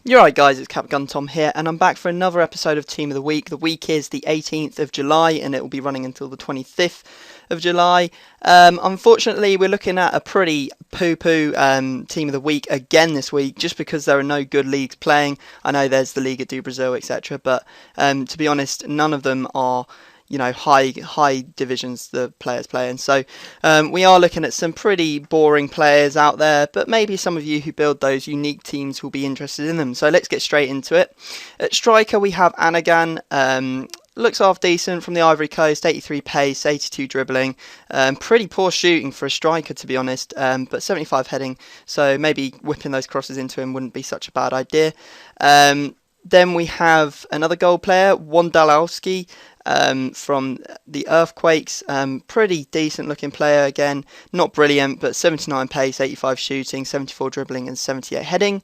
You're right, guys, it's Cap Gun Tom here, and I'm back for another episode of Team of the Week. The week is the 18th of July, and it will be running until the 25th of July. Unfortunately, we're looking at a pretty poo-poo Team of the Week again this week, just because there are no good leagues playing. I know there's the Liga do Brazil, etc., but to be honest, none of them are high divisions the players play in. So we are looking at some pretty boring players out there, but maybe some of you who build those unique teams will be interested in them. So let's get straight into it. At striker, we have Anagan. Looks half decent from the Ivory Coast, 83 pace, 82 dribbling. Pretty poor shooting for a striker, to be honest, but 75 heading, so maybe whipping those crosses into him wouldn't be such a bad idea. Then we have another goal player, Wondolowski, from the Earthquakes. Pretty decent looking player again, not brilliant, but 79 pace, 85 shooting, 74 dribbling and 78 heading.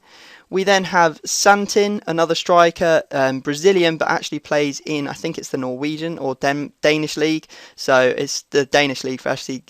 We then have Santin, another striker, Brazilian, but actually plays in, I think it's the Norwegian or Danish league. So it's the Danish league for actually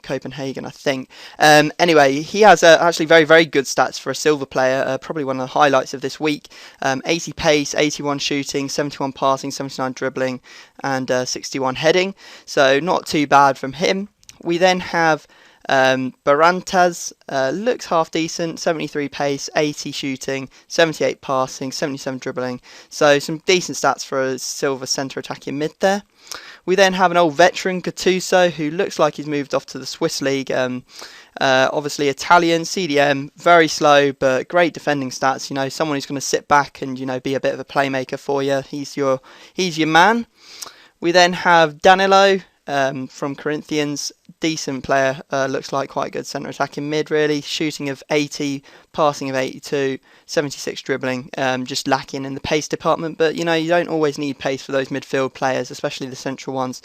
Copenhagen, I think. Anyway, he has actually very, very good stats for a silver player. Probably one of the highlights of this week. 80 pace, 81 shooting, 71 passing, 79 dribbling, and 61 heading. So not too bad from him. We then have Barantas, looks half decent, 73 pace, 80 shooting, 78 passing, 77 dribbling, so some decent stats for a silver centre attacking mid there. We then have an old veteran, Gattuso, who looks like he's moved off to the Swiss league. Obviously Italian, CDM, very slow, but great defending stats. Someone who's going to sit back and be a bit of a playmaker for you. He's your man. We then have Danilo, from Corinthians, decent player, looks like quite a good centre attacking mid really, shooting of 80, passing of 82, 76 dribbling, just lacking in the pace department, but you don't always need pace for those midfield players, especially the central ones.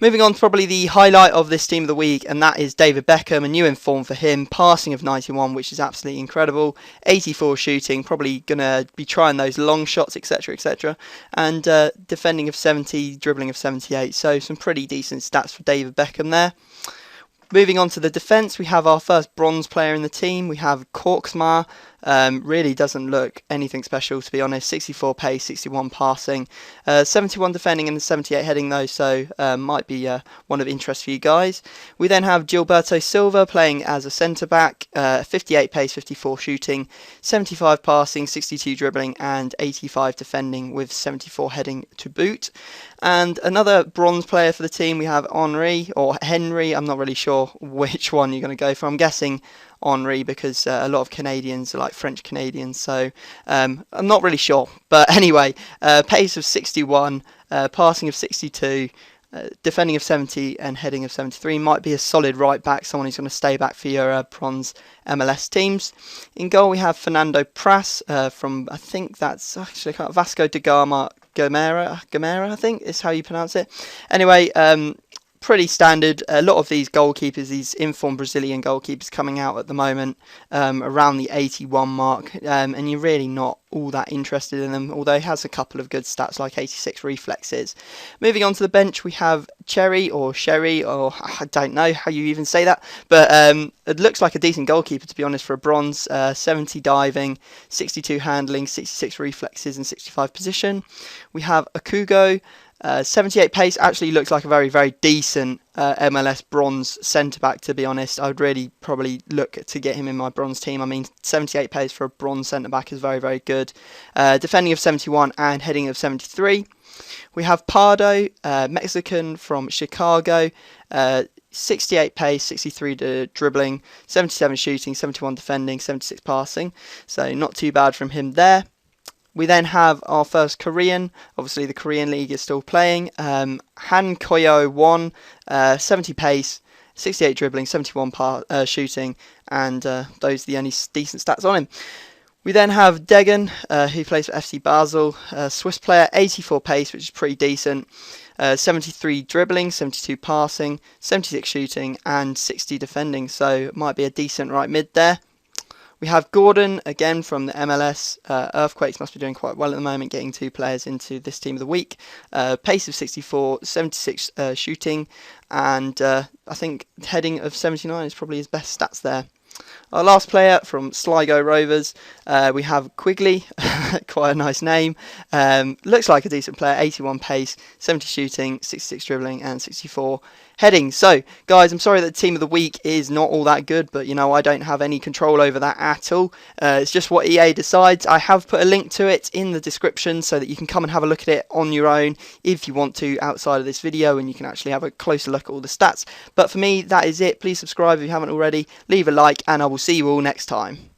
Moving on to probably the highlight of this Team of the Week, and that is David Beckham, a new inform for him, passing of 91, which is absolutely incredible, 84 shooting, probably going to be trying those long shots, etc, etc, and defending of 70, dribbling of 78, so some pretty decent stats for David Beckham there. Moving on to the defence, we have our first bronze player in the team. We have Korksmar. Really doesn't look anything special, to be honest. 64 pace, 61 passing, 71 defending and 78 heading though, so might be one of interest for you guys. We then have Gilberto Silva playing as a centre-back, 58 pace, 54 shooting, 75 passing, 62 dribbling and 85 defending with 74 heading to boot. And another bronze player for the team, we have Henry, or Henry, I'm not really sure which one you're going to go for. I'm guessing Henry because a lot of Canadians are like French Canadians, so I'm not really sure. But anyway, pace of 61, passing of 62, defending of 70 and heading of 73, might be a solid right back, someone who's going to stay back for your bronze MLS teams. In goal we have Fernando Pras from, I think that's actually Vasco da Gama, I think is how you pronounce it. Anyway, pretty standard. A lot of these goalkeepers, these informed Brazilian goalkeepers coming out at the moment around the 81 mark, and you're really not all that interested in them, although he has a couple of good stats like 86 reflexes. Moving on to the bench, we have Sherry, or I don't know how you even say that, but it looks like a decent goalkeeper, to be honest, for a bronze. 70 diving, 62 handling, 66 reflexes and 65 position. We have Akugo, 78 pace, actually looks like a very, very decent MLS bronze centre-back, to be honest. I would really probably look to get him in my bronze team. I mean, 78 pace for a bronze centre-back is very, very good. Defending of 71 and heading of 73. We have Pardo, Mexican from Chicago, 68 pace, 63 dribbling, 77 shooting, 71 defending, 76 passing. So not too bad from him there. We then have our first Korean. Obviously, the Korean league is still playing. Han Koyo Won, 70 pace, 68 dribbling, 71 shooting, and those are the only decent stats on him. We then have Degen, who plays for FC Basel, Swiss player, 84 pace, which is pretty decent, 73 dribbling, 72 passing, 76 shooting, and 60 defending, so it might be a decent right mid there. We have Gordon, again from the MLS. Earthquakes must be doing quite well at the moment, getting 2 players into this Team of the Week. Pace of 64, 76 shooting, and I think heading of 79 is probably his best stats there. Our last player from Sligo Rovers, we have Quigley, quite a nice name. Looks like a decent player, 81 pace, 70 shooting, 66 dribbling and 64 heading. So guys, I'm sorry that the team of the week is not all that good, but you know, I don't have any control over that at all. It's just what EA decides. I have put a link to it in the description so that you can come and have a look at it on your own if you want to outside of this video, and you can actually have a closer look at all the stats. But for me, that is it. Please subscribe if you haven't already, leave a like, and I will see you all next time.